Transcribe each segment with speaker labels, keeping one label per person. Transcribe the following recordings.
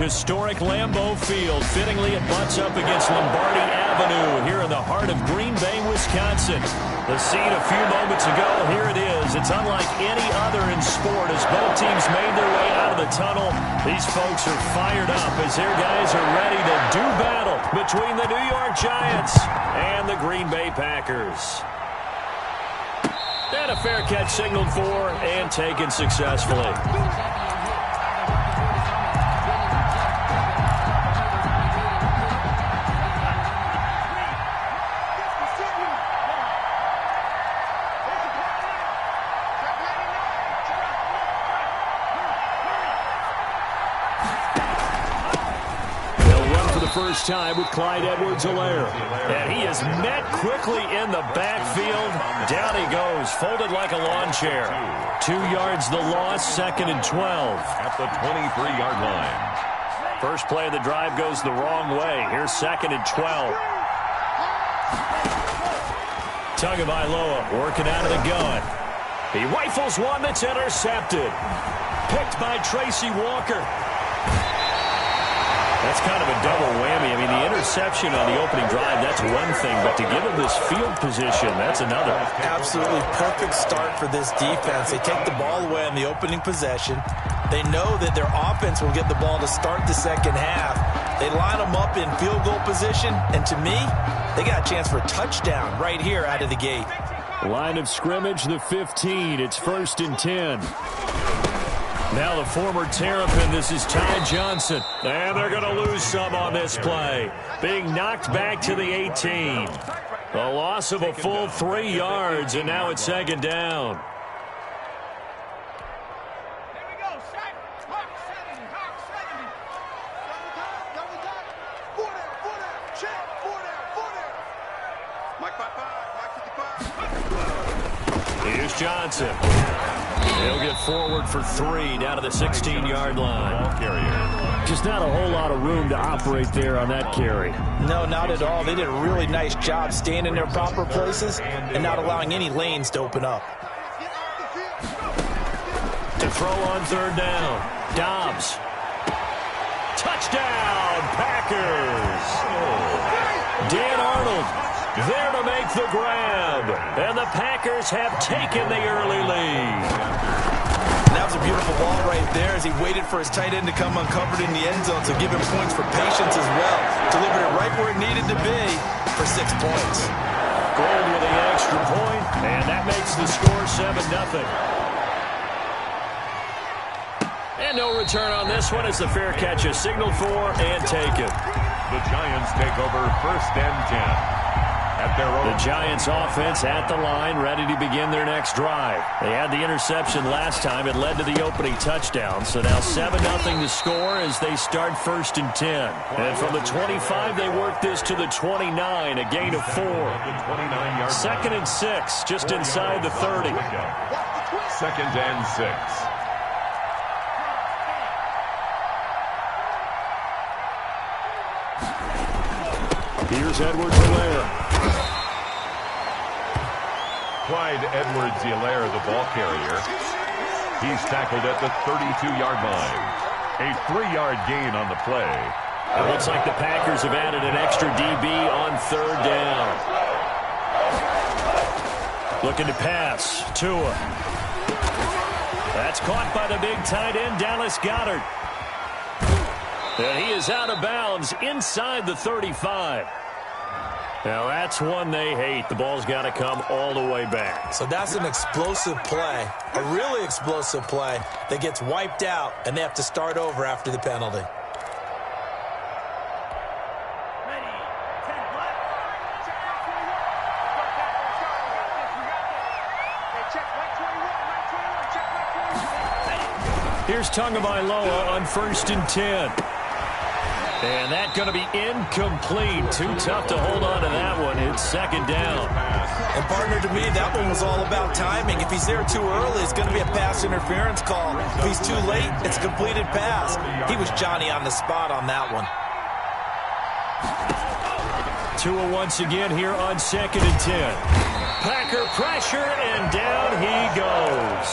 Speaker 1: Historic Lambeau Field. Fittingly, it butts up against Lombardi Avenue here in the heart of Green Bay, Wisconsin. The scene a few moments ago, here it is. It's unlike any other in sport as both teams made their way out of the tunnel. These folks are fired up as their guys are ready to do battle between the New York Giants and the Green Bay Packers. And a fair catch signaled for and taken successfully. First time with Clyde Edwards-Helaire. And he is met quickly in the backfield. Down he goes, folded like a lawn chair. 2 yards the loss, 2nd and 12.
Speaker 2: At the 23-yard line.
Speaker 1: First play of the drive goes the wrong way. Here's 2nd and 12. Tagovailoa working out of the gun. He rifles one that's intercepted. Picked by Tracy Walker. That's kind of a double whammy. I mean, the interception on the opening drive, that's one thing. But to give him this field position, that's another.
Speaker 3: Absolutely perfect start for this defense. They take the ball away on the opening possession. They know that their offense will get the ball to start the second half. They line them up in field goal position. And to me, they got a chance for a touchdown right here out of the gate.
Speaker 1: Line of scrimmage, the 15. It's 1st and 10. Now the former Terrapin, this is Ty Johnson. And they're going to lose some on this play. Being knocked back to the 18. A loss of a full 3 yards, and now it's 2nd down. Here's Johnson. He'll get forward for 3 down to the 16-yard line.
Speaker 2: Ball carrier.
Speaker 1: Just not a whole lot of room to operate there on that carry.
Speaker 3: No, not at all. They did a really nice job staying in their proper places and not allowing any lanes to open up.
Speaker 1: To throw on 3rd down. Dobbs. Touchdown, Packers. Dan Arnold there to make the grab. And the Packers have taken the early lead.
Speaker 3: And that was a beautiful ball right there as he waited for his tight end to come uncovered in the end zone. So give him points for patience as well. Delivered it right where it needed to be for 6 points.
Speaker 1: Gold with the extra point, and that makes the score 7-0. And no return on this one as the fair catch is signaled for and taken.
Speaker 2: The Giants take over 1st and 10.
Speaker 1: The Giants offense at the line, ready to begin their next drive. They had the interception last time. It led to the opening touchdown. So now 7-0 to score as they start 1st and 10. And from the 25, they work this to the 29, a gain of 4. 2nd and 6, just inside the 30.
Speaker 2: 2nd and 6.
Speaker 1: Here's Edwards-Helaire.
Speaker 2: Clyde Edwards-Helaire, the ball carrier. He's tackled at the 32-yard line. A 3-yard gain on the play.
Speaker 1: It looks like the Packers have added an extra DB on 3rd down. Looking to pass. Tua. That's caught by the big tight end, Dallas Goedert. And he is out of bounds inside the 35. Now that's one they hate. The ball's got to come all the way back.
Speaker 3: So that's an explosive play, a really explosive play that gets wiped out, and they have to start over after the penalty.
Speaker 1: Here's Tagovailoa on 1st and 10. And that's going to be incomplete. Too tough to hold on to that one. It's 2nd down.
Speaker 3: And partner, to me, that one was all about timing. If he's there too early, it's going to be a pass interference call. If he's too late, it's a completed pass. He was Johnny on the spot on that one.
Speaker 1: Tua once again here on 2nd and 10. Packer pressure, and down he goes.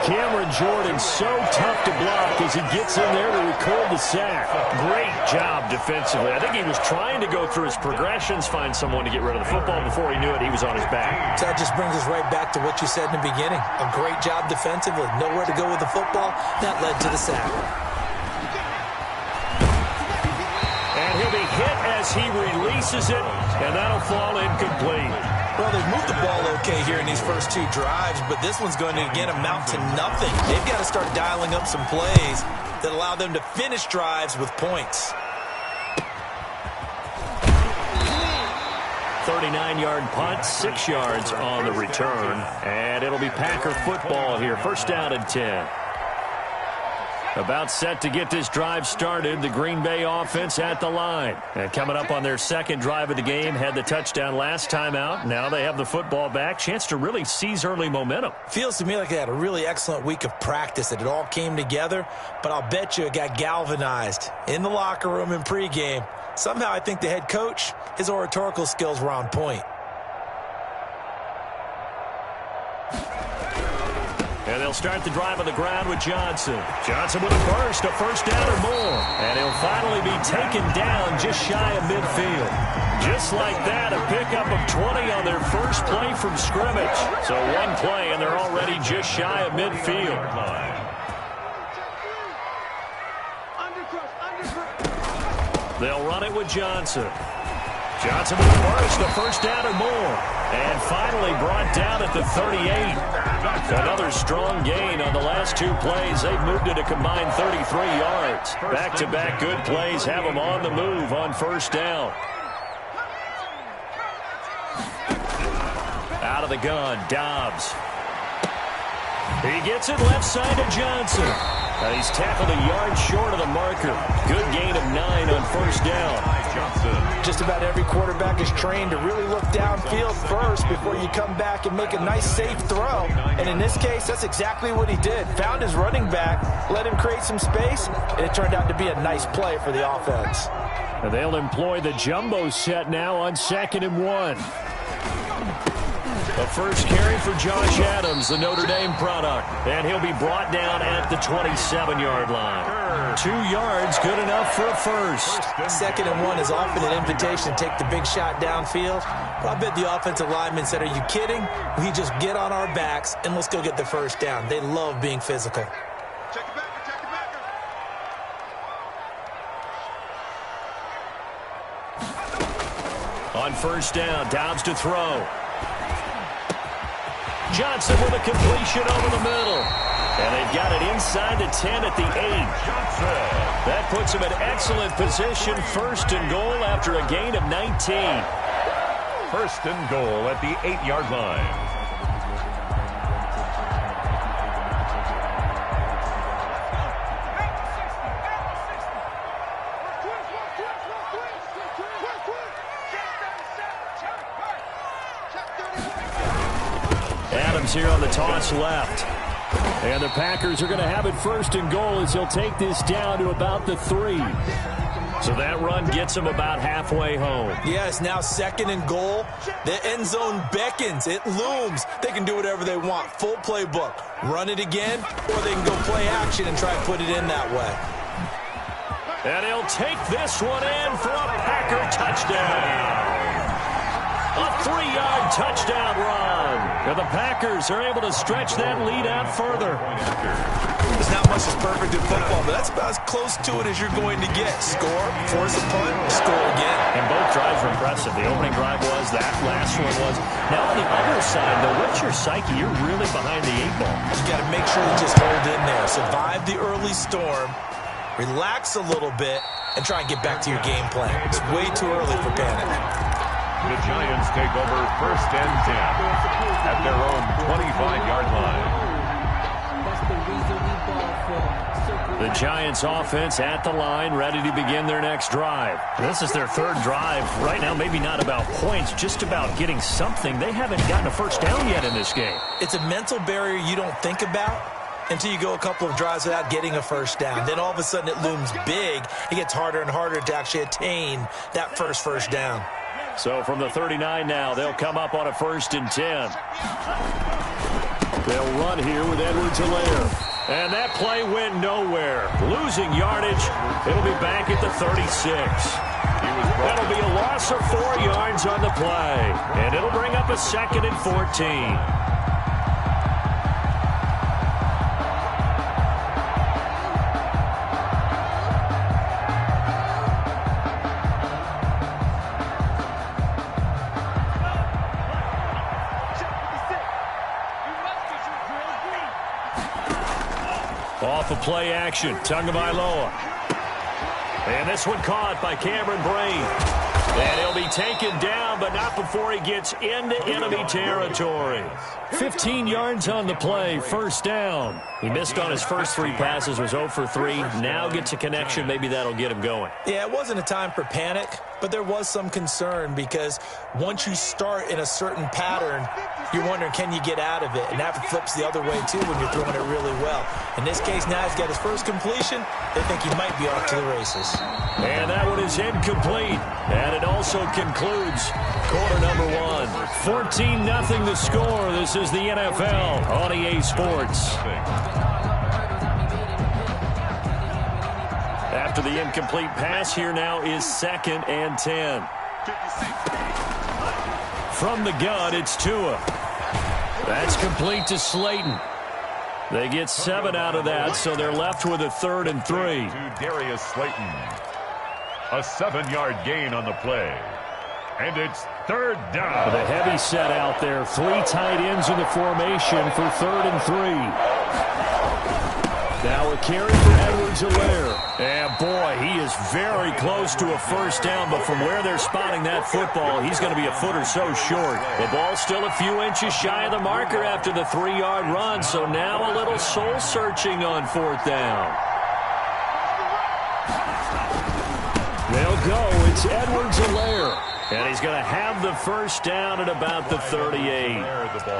Speaker 1: Cameron Jordan so tough to block as he gets in there to record the sack. Great job defensively. I think he was trying to go through his progressions, find someone to get rid of the football. Before he knew it, he was on his back.
Speaker 3: So that just brings us right back to what you said in the beginning. A great job defensively. Nowhere to go with the football. That led to the sack.
Speaker 1: And he'll be hit as he releases it, and that'll fall incomplete.
Speaker 3: Well, they've moved the ball okay here in these first two drives, but this one's going to, again, amount to nothing. They've got to start dialing up some plays that allow them to finish drives with points.
Speaker 1: 39-yard punt, 6 yards on the return, and it'll be Packer football here. First down and 10. About set to get this drive started, the Green Bay offense at the line. And coming up on their second drive of the game, had the touchdown last time out. Now they have the football back. Chance to really seize early momentum.
Speaker 3: Feels to me like they had a really excellent week of practice, that it all came together. But I'll bet you it got galvanized in the locker room in pregame. Somehow I think the head coach, his oratorical skills were on point.
Speaker 1: And they'll start the drive on the ground with Johnson. Johnson with a burst, a first down or more. And he'll finally be taken down just shy of midfield. Just like that, a pickup of 20 on their first play from scrimmage. So one play, and they're already just shy of midfield. They'll run it with Johnson. Johnson with a burst, a first down or more. And finally brought down at the 38. Another strong gain on the last two plays. They've moved it a combined 33 yards. Back-to-back good plays have them on the move on first down. Out of the gun, Dobbs. He gets it left side to Johnson. He's tackled a yard short of the marker. Good gain of 9 on first down.
Speaker 3: Just about every quarterback is trained to really look downfield first before you come back and make a nice, safe throw. And in this case, that's exactly what he did. Found his running back, let him create some space, and it turned out to be a nice play for the offense.
Speaker 1: And they'll employ the jumbo set now on 2nd and 1. The first carry for Josh Adams, the Notre Dame product. And he'll be brought down at the 27-yard line. 2 yards, good enough for a first.
Speaker 3: 2nd and 1 is often an invitation to take the big shot downfield. But I bet the offensive lineman said, are you kidding? We just get on our backs and let's go get the first down. They love being physical.
Speaker 4: Check it back.
Speaker 1: On first down, Dobbs to throw. Johnson with a completion over the middle. And they've got it inside the 10 at the 8. That puts them in excellent position. First and goal after a gain of 19.
Speaker 2: First and goal at the 8-yard line.
Speaker 1: Adams here on the toss left. And the Packers are going to have it first and goal as he'll take this down to about the 3. So that run gets them about halfway home.
Speaker 3: Yes, now 2nd and goal. The end zone beckons. It looms. They can do whatever they want. Full playbook. Run it again, or they can go play action and try and put it in that way.
Speaker 1: And he'll take this one in for a Packer touchdown. A 3-yard touchdown run. And the Packers are able to stretch that lead out further.
Speaker 3: There's not much that's perfect in football, but that's about as close to it as you're going to get. Score, force a punt, score again.
Speaker 1: And both drives were impressive. The opening drive was, that last one was. Now on the other side, though, what's your psyche? You're really behind the 8 ball.
Speaker 3: You got to make sure you just hold in there. Survive the early storm, relax a little bit, and try and get back to your game plan. It's way too early for panic.
Speaker 2: The Giants take over first and 10 at their own 25-yard line.
Speaker 1: The Giants offense at the line, ready to begin their next drive. This is their 3rd drive. Right now, maybe not about points, just about getting something. They haven't gotten a first down yet in this game.
Speaker 3: It's a mental barrier you don't think about until you go a couple of drives without getting a first down. Then all of a sudden it looms big. It gets harder and harder to actually attain that first down.
Speaker 1: So from the 39 now, they'll come up on a 1st and 10. They'll run here with Edwards-Helaire. And that play went nowhere. Losing yardage. It'll be back at the 36. That'll be a loss of 4 yards on the play. And it'll bring up a 2nd and 14. Off of play action, Tagovailoa. And this one caught by Cameron Brate. And he'll be taken down, but not before he gets into enemy territory. 15 yards on the play, 1st down. He missed on his first 3 passes, was 0 for 3. Now gets a connection. Maybe that'll get him going.
Speaker 3: Yeah, it wasn't a time for panic, but there was some concern because once you start in a certain pattern, you're wondering, can you get out of it? And that flips the other way, too, when you're throwing it really well. In this case, now he's got his first completion. They think he might be off to the races.
Speaker 1: And that one is incomplete. And it also concludes quarter number 1. 14-0 the score. This is the NFL on EA Sports. After the incomplete pass, here now is 2nd and 10. From the gun, it's Tua. That's complete to Slayton. They get 7 out of that, so they're left with a 3rd and 3.
Speaker 2: To Darius Slayton. A 7-yard gain on the play. And it's 3rd down.
Speaker 1: The heavy set out there. 3 tight ends in the formation for 3rd and 3. Now a carry for Edwards-Helaire. And boy, he is very close to a 1st down, but from where they're spotting that football, he's going to be a foot or so short. The ball's still a few inches shy of the marker after the 3-yard run, so now a little soul-searching on 4th down. They'll go. It's Edwards-Helaire. And he's going to have the 1st down at about the 38.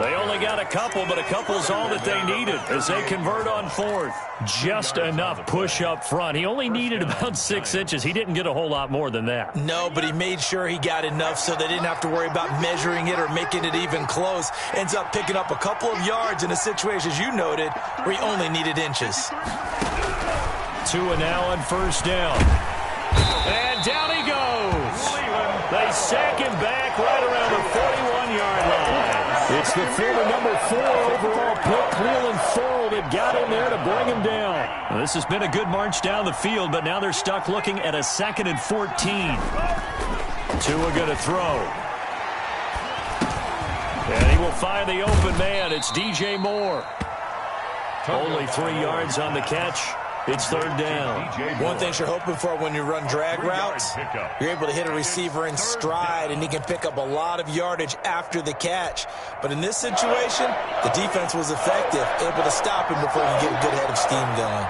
Speaker 1: They only got a couple, but a couple's all that they needed as they convert on 4th. Just enough push up front. He only needed about 6 inches. He didn't get a whole lot more than that.
Speaker 3: No, but he made sure he got enough so they didn't have to worry about measuring it or making it even close. Ends up picking up a couple of yards in a situation, as you noted, where he only needed inches.
Speaker 1: Tua now on 1st down. And down he goes. They sack him back right around the 41-yard line. It's the former number 4 overall pick, Cleveland Ferrell, that got in there to bring him down. Well, this has been a good march down the field, but now they're stuck looking at a 2nd and 14. Tua going to throw. And he will find the open man. It's DJ Moore. Only 3 yards on the catch. It's 3rd down.
Speaker 3: One thing you're hoping for when you run drag routes, you're able to hit a receiver in stride, and he can pick up a lot of yardage after the catch. But in this situation, the defense was effective, able to stop him before he get a good head of steam going.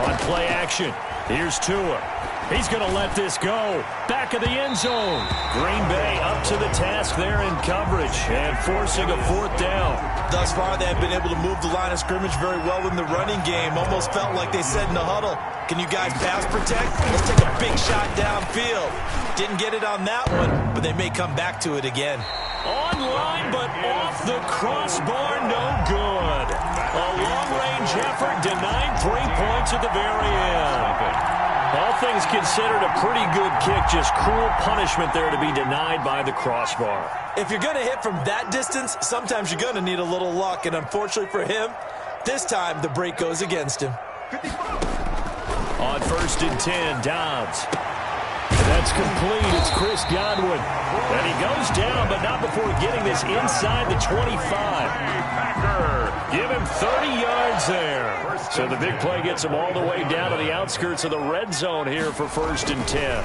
Speaker 1: On play action, here's Tua. He's going to let this go. Back of the end zone. Green Bay up to the task there in coverage and forcing a 4th down.
Speaker 3: Thus far, they have been able to move the line of scrimmage very well in the running game. Almost felt like they said in the huddle, can you guys pass protect? Let's take a big shot downfield. Didn't get it on that one, but they may come back to it again.
Speaker 1: Online, but off the crossbar, no good. A long-range effort denied 3 points at the very end. All things considered, a pretty good kick. Just cruel punishment there to be denied by the crossbar.
Speaker 3: If you're going to hit from that distance, sometimes you're going to need a little luck. And unfortunately for him, this time the break goes against him.
Speaker 1: On 1st and 10, Dobbs. That's complete. It's Chris Godwin. And he goes down, but not before getting this inside the 25. Give him 30 yards there. So the big play gets him all the way down to the outskirts of the red zone here for 1st and 10.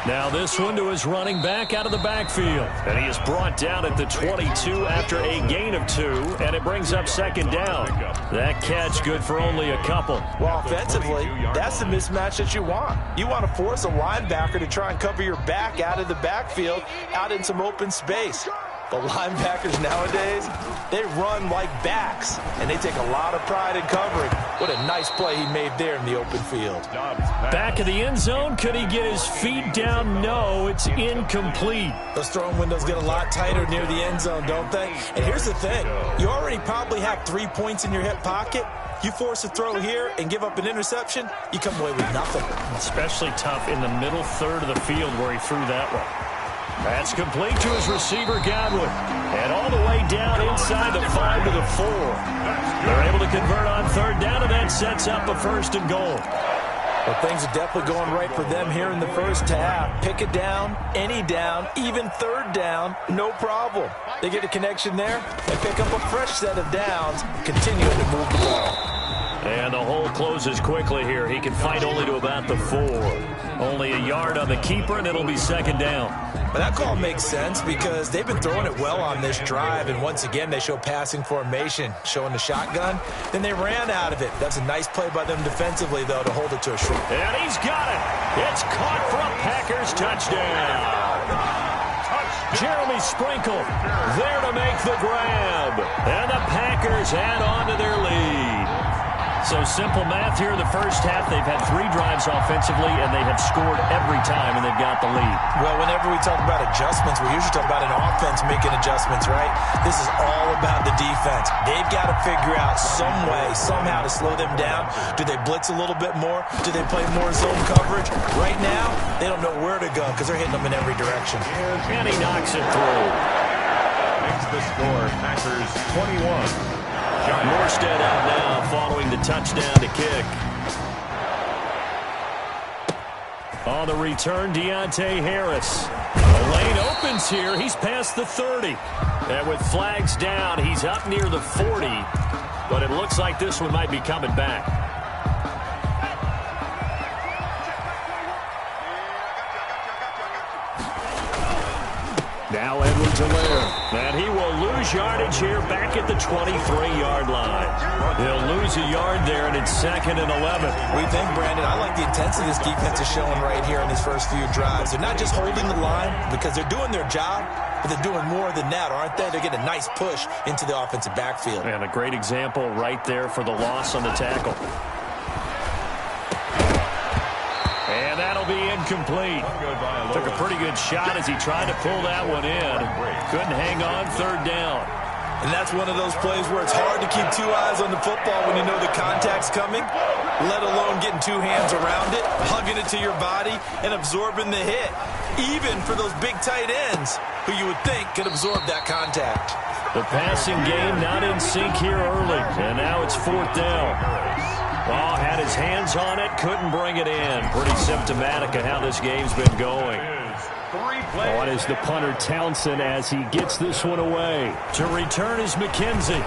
Speaker 1: Now this one to his running back out of the backfield. And he is brought down at the 22 after a gain of 2. And it brings up 2nd down. That catch good for only a couple.
Speaker 3: Well, offensively, that's the mismatch that you want. You want to force a linebacker to try and cover your back out of the backfield, out in some open space. The linebackers nowadays, they run like backs, and they take a lot of pride in covering. What a nice play he made there in the open field.
Speaker 1: Back of the end zone. Could he get his feet down? No, it's incomplete.
Speaker 3: Those throwing windows get a lot tighter near the end zone, don't they? And here's the thing. You already probably have 3 points in your hip pocket. You force a throw here and give up an interception, you come away with nothing.
Speaker 1: Especially tough in the middle third of the field where he threw that one. That's complete to his receiver, Godwin. And all the way down inside the 5 to the 4. They're able to convert on third down, and that sets up a 1st and goal.
Speaker 3: Well, things are definitely going right for them here in the first half. Pick it down, any down, even third down, no problem. They get a connection there and pick up a fresh set of downs, continuing to move the ball.
Speaker 1: And the hole closes quickly here. He can fight only to about the 4. Only a yard on the keeper, and it'll be 2nd down.
Speaker 3: But that call makes sense because they've been throwing it well on this drive, and once again they show passing formation, showing the shotgun. Then they ran out of it. That's a nice play by them defensively, though, to hold it to a short.
Speaker 1: And he's got it. It's caught for a Packers touchdown. Jeremy Sprinkle there to make the grab. And the Packers add on to their lead. So simple math here in the first half. They've had 3 drives offensively, and they have scored every time, and they've got the lead.
Speaker 3: Well, whenever we talk about adjustments, we usually talk about an offense making adjustments, right? This is all about the defense. They've got to figure out some way, somehow to slow them down. Do they blitz a little bit more? Do they play more zone coverage? Right now, they don't know where to go because they're hitting them in every direction.
Speaker 1: And he knocks it through.
Speaker 2: Makes the score Packers 21.
Speaker 1: Morstead out now following the touchdown to kick. On the return, Deontay Harris. The lane opens here. He's past the 30. And with flags down, he's up near the 40. But it looks like this one might be coming back. Now Edwards-Helaire. And he will lose yardage here back at the 23-yard line. He'll lose a yard there, and it's 2nd and 11.
Speaker 3: We think, Brandon, I like the intensity this defense is showing right here in these first few drives. They're not just holding the line because they're doing their job, but they're doing more than that, aren't they? They're getting a nice push into the offensive backfield.
Speaker 1: And a great example right there for the loss on the tackle. And that'll be incomplete. Took a pretty good shot as he tried to pull that one in. Couldn't hang on, 3rd down.
Speaker 3: And that's one of those plays where it's hard to keep 2 eyes on the football when you know the contact's coming, let alone getting 2 hands around it, hugging it to your body, and absorbing the hit. Even for those big tight ends who you would think could absorb that contact.
Speaker 1: The passing game not in sync here early, and now it's 4th down. Oh, had his hands on it, couldn't bring it in. Pretty symptomatic of how this game's been going. On is the punter Townsend as he gets this one away. To return is McKenzie.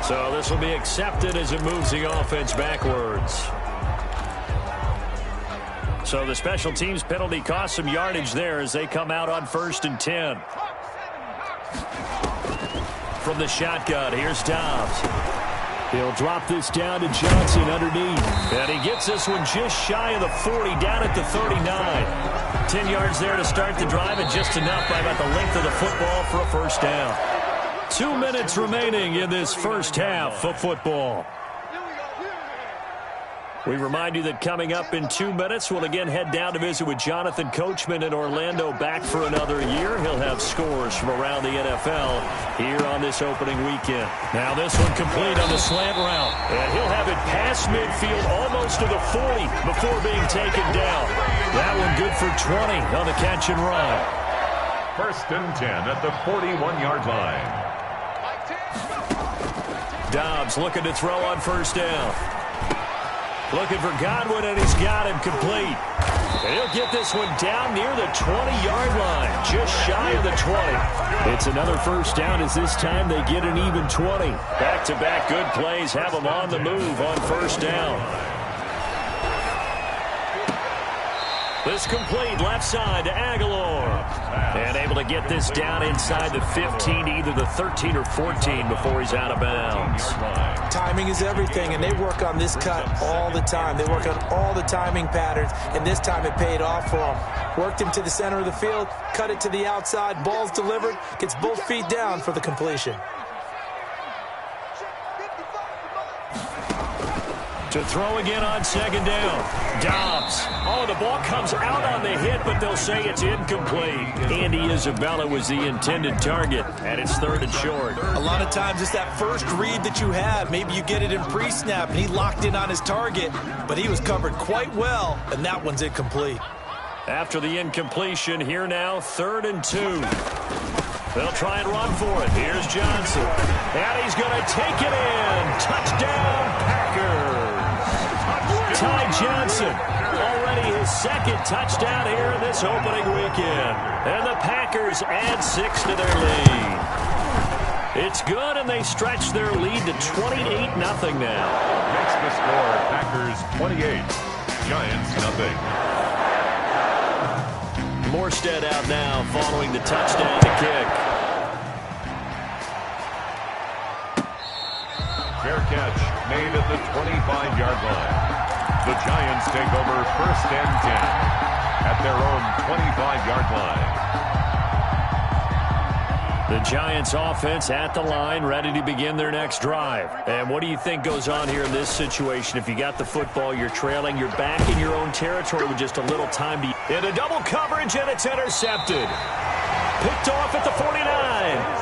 Speaker 1: So this will be accepted as it moves the offense backwards. So the special teams penalty cost some yardage there as they come out on 1st and 10. From the shotgun, here's Dobbs. He'll drop this down to Johnson underneath. And he gets this one just shy of the 40, down at the 39. 10 yards there to start the drive, and just enough by about the length of the football for a 1st down. 2 minutes remaining in this first half of football. We remind you that coming up in 2 minutes, we'll again head down to visit with Jonathan Coachman in Orlando, back for another year. He'll have scores from around the NFL here on this opening weekend. Now this one complete on the slant route. And he'll have it past midfield almost to the 40 before being taken down. That one good for 20 on the catch and run.
Speaker 2: 1st and 10 at the 41-yard line.
Speaker 1: Dobbs looking to throw on 1st down. Looking for Godwin, and he's got him complete. And he'll get this one down near the 20-yard line, just shy of the 20. It's another 1st down as this time they get an even 20. Back-to-back good plays have them on the move on 1st down. This complete left side to Aguilar. And able to get this down inside the 15, either the 13 or 14 before he's out of bounds.
Speaker 3: Timing is everything, and they work on this cut all the time. They work on all the timing patterns, and this time it paid off for him. Worked him to the center of the field, cut it to the outside, ball's delivered, gets both feet down for the completion.
Speaker 1: To throw again on second down. Dobbs. Oh, the ball comes out on the hit, but they'll say it's incomplete. Andy Isabella was the intended target, and it's third and short.
Speaker 3: A lot of times it's that first read that you have. Maybe you get it in pre-snap, and he locked in on his target, but he was covered quite well, and that one's incomplete.
Speaker 1: After the incompletion, here now, 3rd and 2. They'll try and run for it. Here's Johnson. And he's going to take it in. Touchdown, Packers. Ty Johnson, already his second touchdown here in this opening weekend. And the Packers add 6 to their lead. It's good, and they stretch their lead to 28-0 now.
Speaker 2: Makes the score Packers 28, Giants 0.
Speaker 1: Morstead out now following the touchdown to kick.
Speaker 2: Fair catch made at the 25-yard line. The Giants take over 1st and 10 at their own 25-yard line.
Speaker 1: The Giants offense at the line, ready to begin their next drive. And what do you think goes on here in this situation? If you got the football, you're trailing, you're back in your own territory with just a little time to... Into double coverage, and it's intercepted. Picked off at the 49.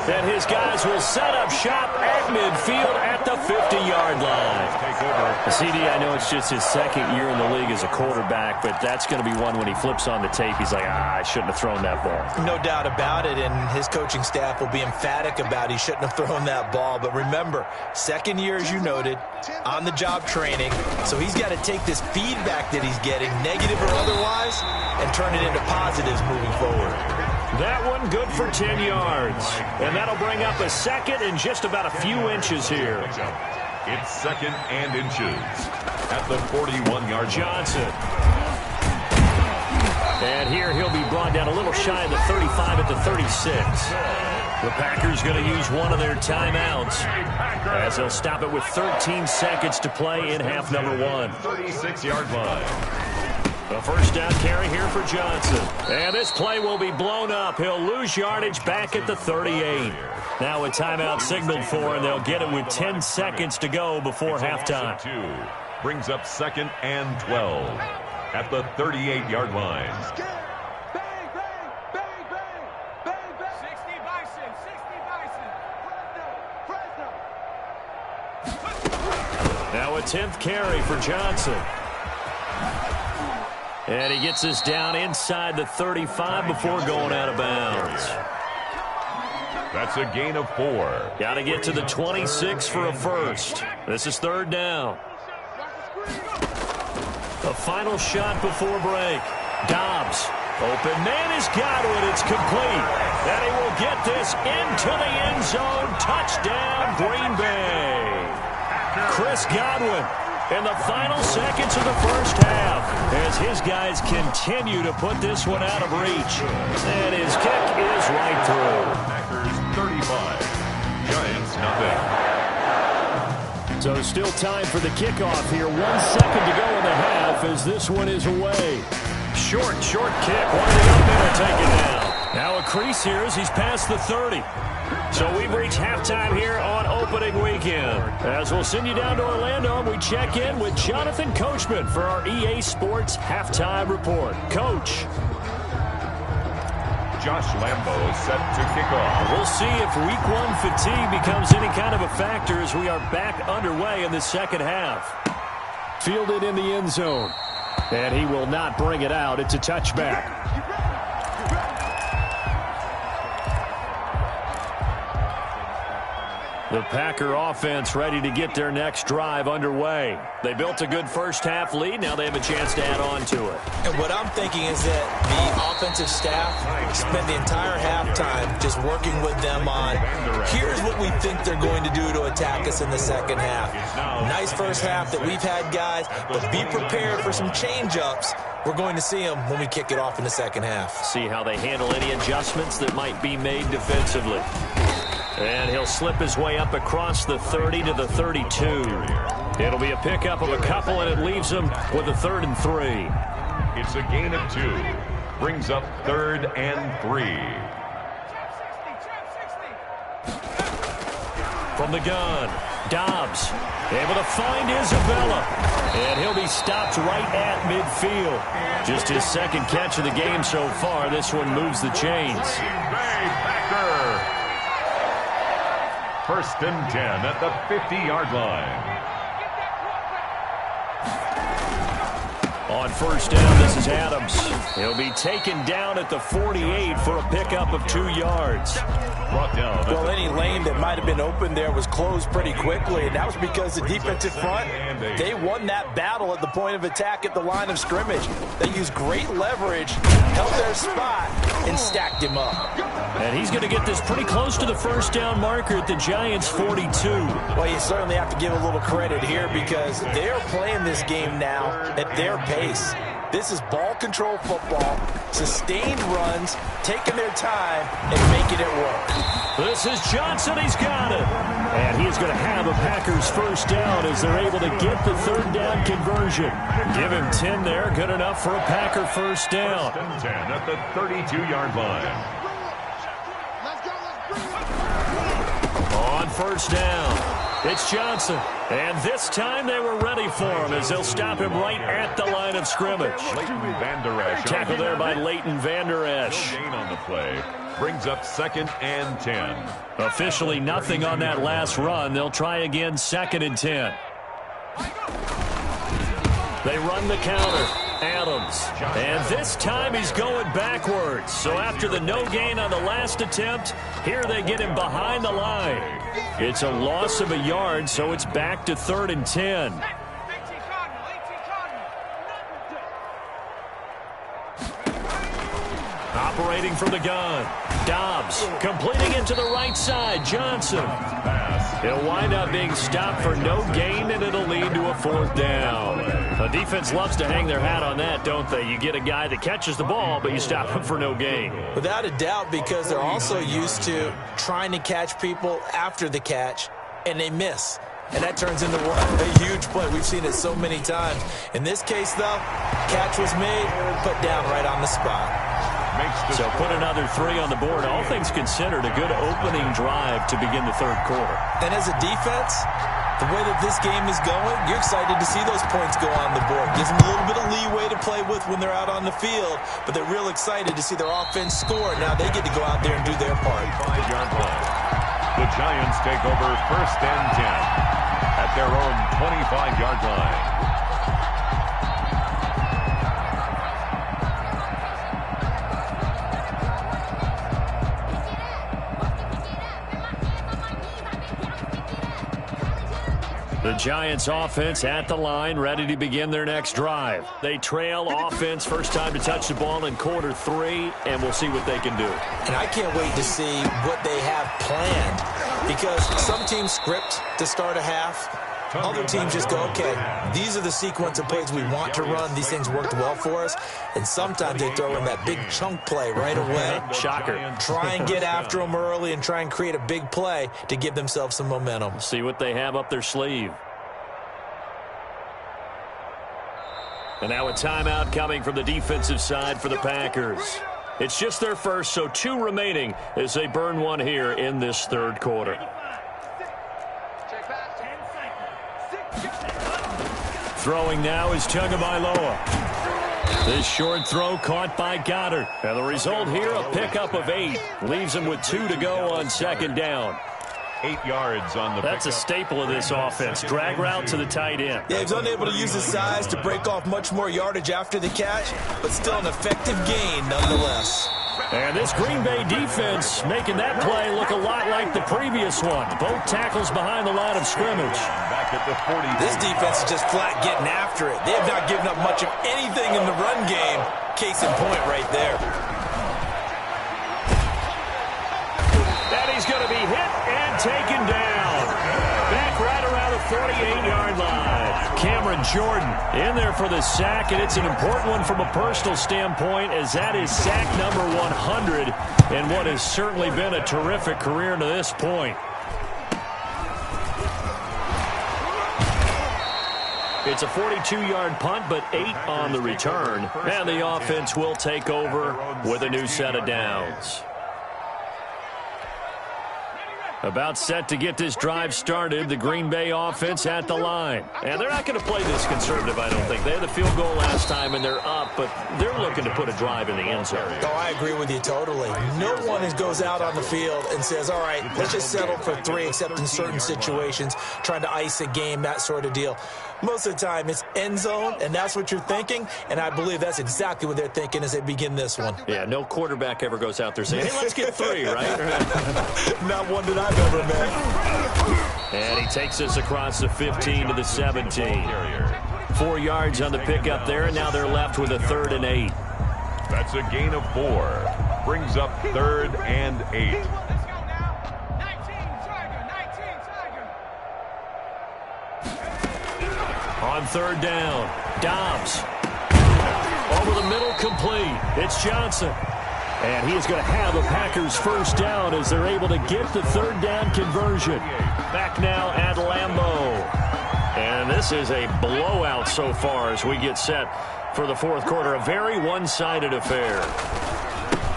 Speaker 1: And his guys will set up shop at midfield at the 50-yard line. CD, I know it's just his second year in the league as a quarterback, but that's going to be one when he flips on the tape. He's like, I shouldn't have thrown that ball.
Speaker 3: No doubt about it, and his coaching staff will be emphatic about he shouldn't have thrown that ball. But remember, second year, as you noted, on-the-job training. So he's got to take this feedback that he's getting, negative or otherwise, and turn it into positives moving forward.
Speaker 1: That one good for 10 yards. And that'll bring up a second and just about a few inches here.
Speaker 2: It's 2nd and inches at the 41-yard
Speaker 1: Johnson. And here he'll be brought down a little shy of the 35 at the 36. The Packers going to use one of their timeouts as they'll stop it with 13 seconds to play in half number 1.
Speaker 2: 36-yard line.
Speaker 1: A first down carry here for Johnson. And this play will be blown up. He'll lose yardage back at the 38. Now a timeout signaled for, and they'll get it with 10 seconds to go before halftime.
Speaker 2: Brings up 2nd and 12 at the 38-yard line.
Speaker 1: Now a 10th carry for Johnson. And he gets this down inside the 35 before going out of bounds.
Speaker 2: That's a gain of 4.
Speaker 1: Got to get to the 26 for a first. This is 3rd down. A final shot before break. Dobbs. Open man is Godwin. It's complete. And he will get this into the end zone. Touchdown, Green Bay. Chris Godwin in the final seconds of the first half as his guys continue to put this one out of reach. And his kick is right through.
Speaker 2: Packers 35, Giants 0.
Speaker 1: So still time for the kickoff here. 1 second to go in the half as this one is away. Short kick. Winding up there to take it down. Now a crease here as he's past the 30. So we've reached halftime here on opening weekend. As we'll send you down to Orlando, and we check in with Jonathan Coachman for our EA Sports Halftime Report. Coach.
Speaker 2: Josh Lambo set to kick off.
Speaker 1: We'll see if week 1 fatigue becomes any kind of a factor as we are back underway in the second half. Fielded in the end zone. And he will not bring it out. It's a touchback. The Packer offense ready to get their next drive underway. They built a good first-half lead. Now they have a chance to add on to it.
Speaker 3: And what I'm thinking is that the offensive staff spent the entire halftime just working with them on, here's what we think they're going to do to attack us in the second half. Nice first half that we've had, guys, but be prepared for some change-ups. We're going to see them when we kick it off in the second half.
Speaker 1: See how they handle any adjustments that might be made defensively. And he'll slip his way up across the 30 to the 32. It'll be a pickup of a couple, and it leaves him with a 3rd and 3.
Speaker 2: It's a gain of 2. Brings up 3rd and 3.
Speaker 1: From the gun, Dobbs able to find Isabella. And he'll be stopped right at midfield. Just his second catch of the game so far. This one moves the chains.
Speaker 2: Packer. 1st and 10 at the 50-yard line.
Speaker 1: On first down, this is Adams. He'll be taken down at the 48 for a pickup of 2 yards.
Speaker 2: Brought down.
Speaker 3: Well, any lane that might have been open there was closed pretty quickly, and that was because the defensive front, they won that battle at the point of attack at the line of scrimmage. They used great leverage, held their spot, and stacked him up.
Speaker 1: And he's going to get this pretty close to the first down marker at the Giants' 42.
Speaker 3: Well, you certainly have to give a little credit here because they're playing this game now at their pace. This is ball control football, sustained runs, taking their time, and making it work.
Speaker 1: This is Johnson. He's got it. And he's going to have a Packers first down as they're able to get the 3rd down conversion. Give him 10 there. Good enough for a Packer first down.
Speaker 2: 1st and 10 at the 32-yard line.
Speaker 1: On first down, it's Johnson. And this time they were ready for him as they'll stop him right at the line of scrimmage.
Speaker 2: Leighton Vander Esch.
Speaker 1: Tackle there by Leighton Vander Esch.
Speaker 2: No gain on the play. Brings up 2nd and 10.
Speaker 1: Officially nothing on that last run. They'll try again 2nd and 10. They run the counter. Adams. And this time he's going backwards. So after the no gain on the last attempt, here they get him behind the line. It's a loss of a yard, so it's back to 3rd and 10. Operating from the gun. Dobbs completing it to the right side. Johnson. He'll wind up being stopped for no gain, and it'll lead to a 4th down. The defense loves to hang their hat on that, don't they? You get a guy that catches the ball, but you stop him for no gain.
Speaker 3: Without a doubt, because they're also used to trying to catch people after the catch, and they miss. And that turns into a huge play. We've seen it so many times. In this case, though, catch was made, put down right on the spot.
Speaker 1: So put another 3 on the board. All things considered, a good opening drive to begin the 3rd quarter.
Speaker 3: And as a defense, the way that this game is going, you're excited to see those points go on the board. Gives them a little bit of leeway to play with when they're out on the field, but they're real excited to see their offense score. Now they get to go out there and do their part.
Speaker 2: 5-yard line. The Giants take over 1st and 10 at their own 25-yard line.
Speaker 1: The Giants offense at the line, ready to begin their next drive. They trail offense, first time to touch the ball in quarter 3, and we'll see what they can do.
Speaker 3: And I can't wait to see what they have planned, because some teams script to start a half. Other teams just go, okay, these are the sequence of plays we want to run. These things worked well for us. And sometimes they throw in that big chunk play right away.
Speaker 1: Shocker.
Speaker 3: Try and get after them early and try and create a big play to give themselves some momentum.
Speaker 1: See what they have up their sleeve. And now a timeout coming from the defensive side for the Packers. It's just their first, so 2 remaining as they burn one here in this 3rd quarter. Throwing now is Tagovailoa. This short throw caught by Goddard. And the result here, a pickup of 8. Leaves him with 2 to go on 2nd down.
Speaker 2: 8 yards on the
Speaker 1: That's a staple of this offense. Drag route to the tight end.
Speaker 3: Yeah, he's unable to use his size to break off much more yardage after the catch, but still an effective gain nonetheless.
Speaker 1: And this Green Bay defense making that play look a lot like the previous one. Both tackles behind the line of scrimmage.
Speaker 2: Back at the 40.
Speaker 3: This defense is just flat getting after it. They have not given up much of anything in the run game. Case in point right there.
Speaker 1: And he's going to be hit and taken down. Back right around the 48-yard line. Cameron Jordan in there for the sack, and it's an important one from a personal standpoint, as that is sack number 100 and what has certainly been a terrific career to this point. It's a 42-yard punt, but 8 on the return, and the offense will take over with a new set of downs. About set to get this drive started, the Green Bay offense at the line. And they're not going to play this conservative, I don't think. They had the field goal last time, and they're up, but they're looking to put a drive in the end zone.
Speaker 3: Oh, I agree with you totally. No one goes out on the field and says, all right, let's just settle for 3, except in certain situations, trying to ice a game, that sort of deal. Most of the time, it's end zone, and that's what you're thinking, and I believe that's exactly what they're thinking as they begin this one.
Speaker 1: Yeah, no quarterback ever goes out there saying, hey, let's get 3, right?
Speaker 3: Not one that I've ever met.
Speaker 1: And he takes us across the 15 to the 17. 4 yards on the pickup there, and now they're left with a 3rd and 8.
Speaker 2: That's a gain of 4. Brings up 3rd and 8.
Speaker 1: On 3rd down, Dobbs. Over the middle, complete. It's Johnson. And he is going to have a Packers first down as they're able to get the 3rd down conversion. Back now at Lambeau. And this is a blowout so far as we get set for the 4th quarter. A very one-sided affair.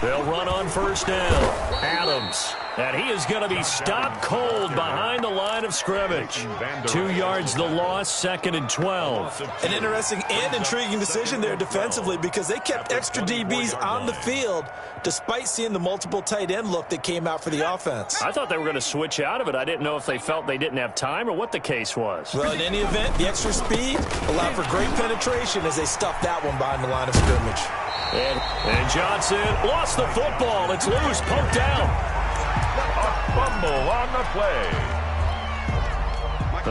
Speaker 1: They'll run on 1st down. Adams. And he is going to be stopped cold behind the line of scrimmage. 2 yards the loss, 2nd and 12.
Speaker 3: An interesting and intriguing decision there defensively, because they kept extra DBs on the field despite seeing the multiple tight end look that came out for the offense.
Speaker 1: I thought they were going to switch out of it. I didn't know if they felt they didn't have time or what the case was.
Speaker 3: Well, in any event, the extra speed allowed for great penetration as they stuffed that one behind the line of scrimmage.
Speaker 1: And Johnson lost the football. It's loose, poked down.
Speaker 2: A fumble on the play.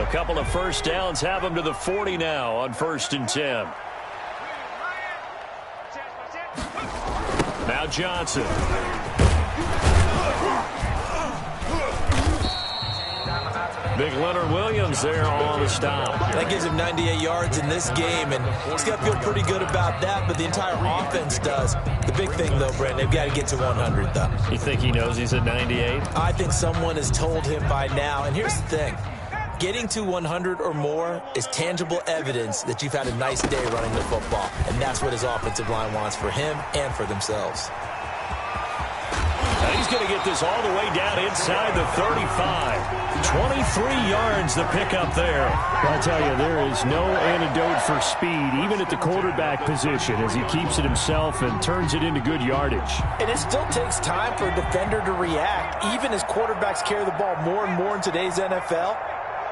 Speaker 1: A couple of first downs have them to the 40 now on 1st and 10. Now Johnson. Big Leonard Williams there on the stop.
Speaker 3: That gives him 98 yards in this game, and he's got to feel pretty good about that, but the entire offense does. The big thing, though, Brent, they've got to get to 100, though.
Speaker 1: You think he knows he's at 98?
Speaker 3: I think someone has told him by now, and here's the thing. Getting to 100 or more is tangible evidence that you've had a nice day running the football, and that's what his offensive line wants for him and for themselves.
Speaker 1: Now he's going to get this all the way down inside the 35. 23 yards the pickup there.
Speaker 4: I'll tell you, there is no antidote for speed, even at the quarterback position, as he keeps it himself and turns it into good yardage.
Speaker 3: And it still takes time for a defender to react. Even as quarterbacks carry the ball more and more in today's NFL,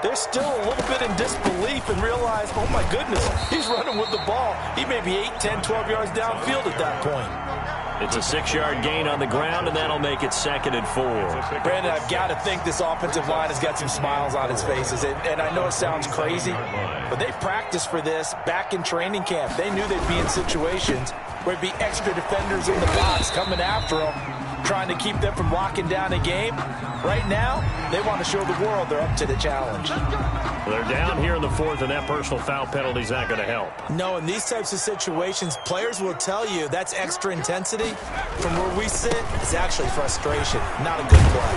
Speaker 3: they're still a little bit in disbelief and realize, oh my goodness, he's running with the ball. He may be 8, 10, 12 yards downfield at that point.
Speaker 1: It's a 6-yard gain on the ground, and that'll make it 2nd and 4.
Speaker 3: Brandon, I've got to think this offensive line has got some smiles on its faces. And I know it sounds crazy, but they practiced for this back in training camp. They knew they'd be in situations where it'd be extra defenders in the box coming after them, trying to keep them from locking down a game. Right now, they want to show the world they're up to the challenge.
Speaker 1: Well, they're down here in the 4th, and that personal foul penalty is not going to help.
Speaker 3: No, in these types of situations, players will tell you that's extra intensity. From where we sit, it's actually frustration, not a good play.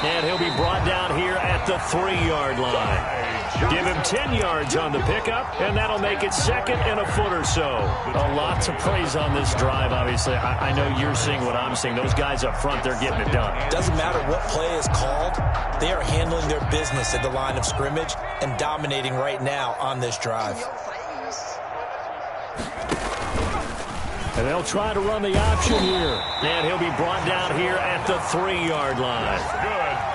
Speaker 1: And he'll be brought down here at the 3-yard line. Give him 10 yards on the pickup, and that'll make it 2nd and a foot or so. A lot to praise on this drive, obviously. I know you're seeing what I'm seeing. Those guys up front, they're getting it done.
Speaker 3: Doesn't matter what play is called. They are handling their business at the line of scrimmage and dominating right now on this drive.
Speaker 4: And they'll try to run the option here. And he'll be brought down here at the 3-yard line.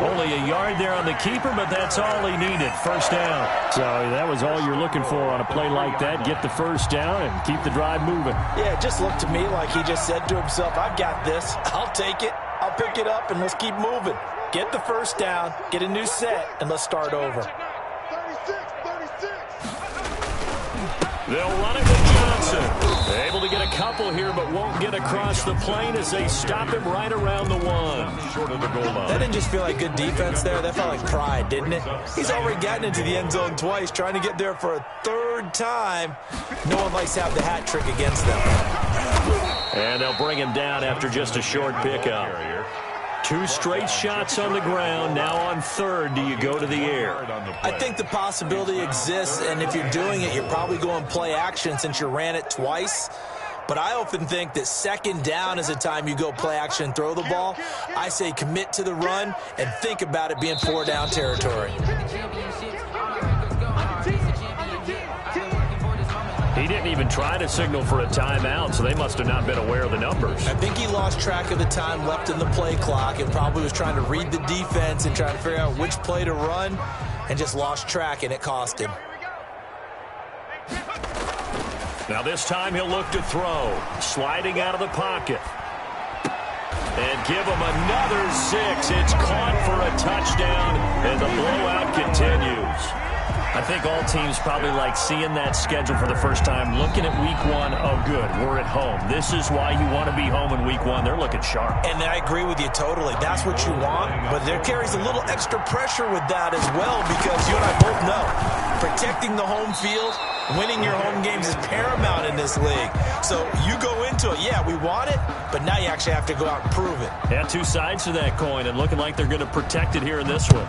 Speaker 4: Only a yard there on the keeper, but that's all he needed. First down. So that was all you're looking for on a play like that. Get the first down and keep the drive moving.
Speaker 3: Yeah, it just looked to me like he just said to himself, I've got this. I'll take it. I'll pick it up, and let's keep moving. Get the first down, get a new set, and let's start over.
Speaker 1: They'll run it with Johnson. Able to get a couple here, but won't get across the plane as they stop him right around the 1.
Speaker 2: Short of the goal line.
Speaker 3: That didn't just feel like good defense there. That felt like pride, didn't it? He's already gotten into the end zone twice, trying to get there for a 3rd time. No one likes to have the hat trick against them.
Speaker 1: And they'll bring him down after just a short pickup. 2 straight shots on the ground. Now on 3rd, do you go to the air?
Speaker 3: I think the possibility exists, and if you're doing it, you're probably going play action since you ran it twice. But I often think that 2nd down is the time you go play action and throw the ball. I say commit to the run and think about it being 4-down territory.
Speaker 1: He didn't even try to signal for a timeout, so they must have not been aware of the numbers.
Speaker 3: I think he lost track of the time left in the play clock and probably was trying to read the defense and trying to figure out which play to run and just lost track, and it cost him.
Speaker 1: Now this time he'll look to throw. Sliding out of the pocket. And give him another 6. It's caught for a touchdown, and the blowout continues. I think all teams probably like seeing that schedule for the first time, looking at week 1. Oh, good, we're at home. This is why you want to be home in week 1. They're looking sharp.
Speaker 3: And I agree with you totally. That's what you want, but there carries a little extra pressure with that as well, because you and I both know protecting the home field, winning your home games is paramount in this league. So you go into it, yeah, we want it, but now you actually have to go out and prove it.
Speaker 1: Yeah, 2 sides to that coin, and looking like they're going to protect it here in this one.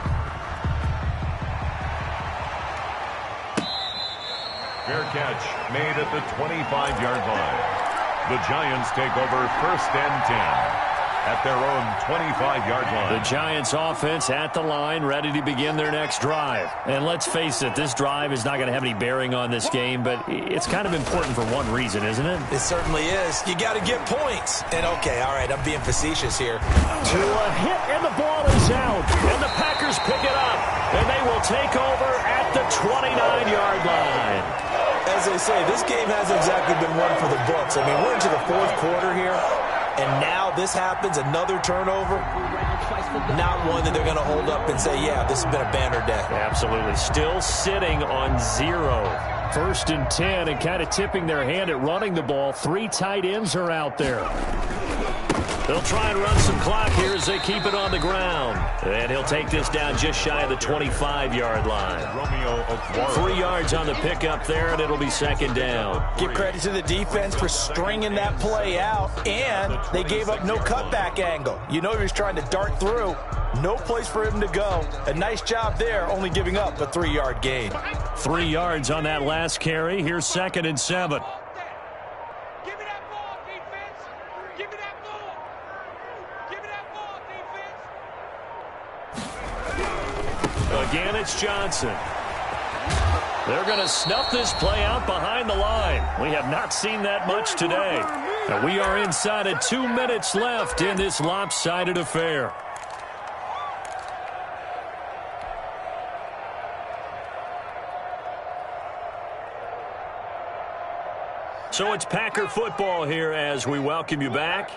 Speaker 2: Fair catch made at the 25-yard line. The Giants take over 1st and 10 at their own 25-yard line.
Speaker 1: The Giants offense at the line, ready to begin their next drive. And let's face it, this drive is not going to have any bearing on this game, but it's kind of important for one reason, isn't it?
Speaker 3: It certainly is. You got to get points. And okay, all right, I'm being facetious here.
Speaker 1: To a hit, and the ball is out. And the Packers pick it up. And they will take over at the 29-yard line.
Speaker 3: As they say, this game hasn't exactly been one for the books. I mean, we're into the 4th quarter here, and now this happens, another turnover. Not one that they're going to hold up and say, yeah, this has been a banner day.
Speaker 1: Absolutely. Still sitting on 0.
Speaker 4: 1st and 10, and kind of tipping their hand at running the ball. 3 tight ends are out there.
Speaker 1: They'll try and run some clock here as they keep it on the ground. And he'll take this down just shy of the 25-yard line. 3 yards on the pickup there, and it'll be 2nd down.
Speaker 3: Give credit to the defense for stringing that play out, and they gave up no cutback angle. You know he was trying to dart through. No place for him to go. A nice job there, only giving up a 3-yard gain.
Speaker 1: 3 yards on that last carry. Here's 2nd and 7. Again, it's Johnson. They're going to snuff this play out behind the line. We have not seen that much today. And we are inside of 2 minutes left in this lopsided affair. So it's Packer football here as we welcome you back.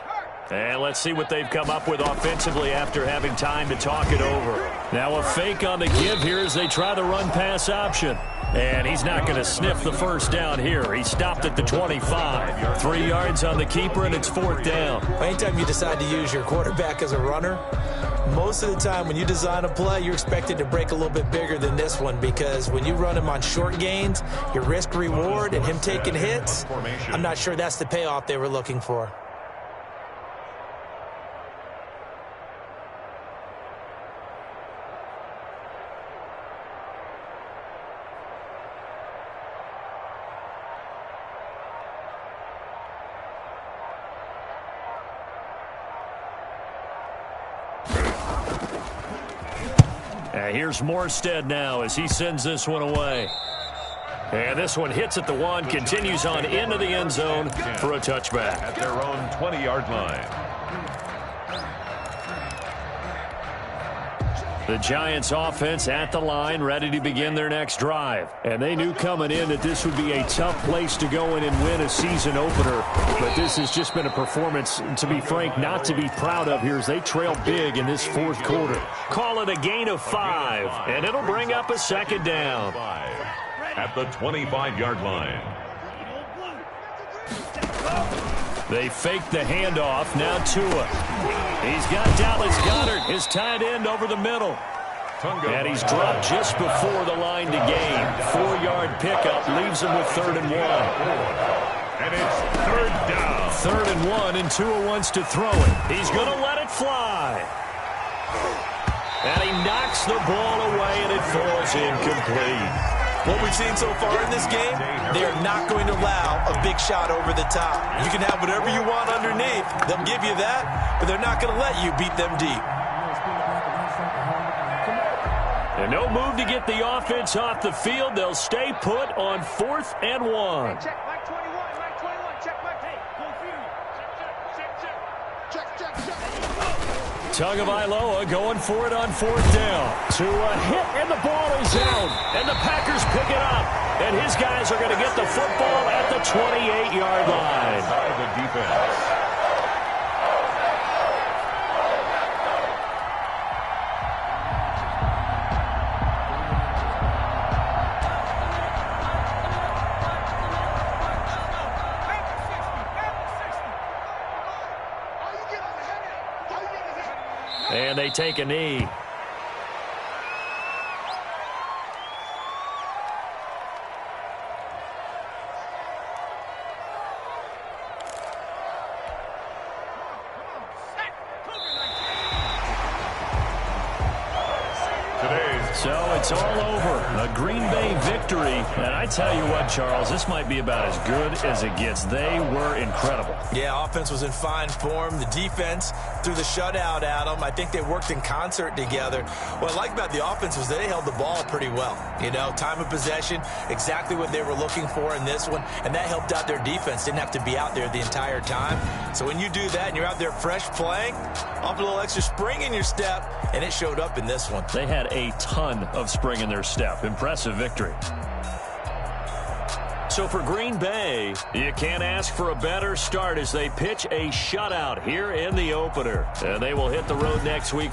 Speaker 1: And let's see what they've come up with offensively after having time to talk it over. Now a fake on the give here as they try the run-pass option. And he's not going to sniff the first down here. He stopped at the 25. 3 yards on the keeper, and it's 4th down.
Speaker 3: Anytime you decide to use your quarterback as a runner, most of the time when you design a play, you're expected to break a little bit bigger than this one, because when you run him on short gains, your risk-reward and him taking hits, I'm not sure that's the payoff they were looking for.
Speaker 1: Here's Morstead now as he sends this one away.
Speaker 4: And this one hits at the 1, continues on into the end zone for a touchback.
Speaker 2: At their own 20-yard line.
Speaker 4: The Giants offense at the line, ready to begin their next drive. And they knew coming in that this would be a tough place to go in and win a season opener. But this has just been a performance, to be frank, not to be proud of here as they trail big in this fourth quarter. Call it a gain of 5, and it'll bring up a second down.
Speaker 2: At the 25-yard line.
Speaker 4: They fake the handoff. Now Tua. He's got Dallas Goedert, his tight end, over the middle. And he's dropped just before the line to gain. 4-yard pickup leaves him with 3rd and 1.
Speaker 2: And it's 3rd down.
Speaker 4: 3rd and 1, and Tua wants to throw it. He's going to let it fly. And he knocks the ball away, and it falls incomplete.
Speaker 3: What we've seen so far in this game, they are not going to allow a big shot over the top. You can have whatever you want underneath. They'll give you that, but they're not going to let you beat them deep.
Speaker 4: And no move to get the offense off the field. They'll stay put on 4th and 1.
Speaker 5: Hey, check, Mike 21, Mike 21, check, Mike. Hey, go feed him. Check.
Speaker 4: Tagovailoa going for it on 4th down. To a hit, and the ball is out. And the Packers pick it up. And his guys are going to get the football at the 28-yard line.
Speaker 2: By the defense.
Speaker 4: And they take a knee. So it's all over. A Green Bay victory. And I tell you what, Charles, this might be about as good as it gets. They were incredible.
Speaker 3: Yeah, offense was in fine form. The defense threw the shutout at them. I think they worked in concert together. What I like about the offense was they held the ball pretty well. You know, time of possession, exactly what they were looking for in this one. And that helped out their defense. Didn't have to be out there the entire time. So when you do that and you're out there fresh playing, off a little extra spring in your step, and it showed up in this one.
Speaker 4: They had a ton of spring in their step. Impressive victory. So for Green Bay, you can't ask for a better start as they pitch a shutout here in the opener. And they will hit the road next week.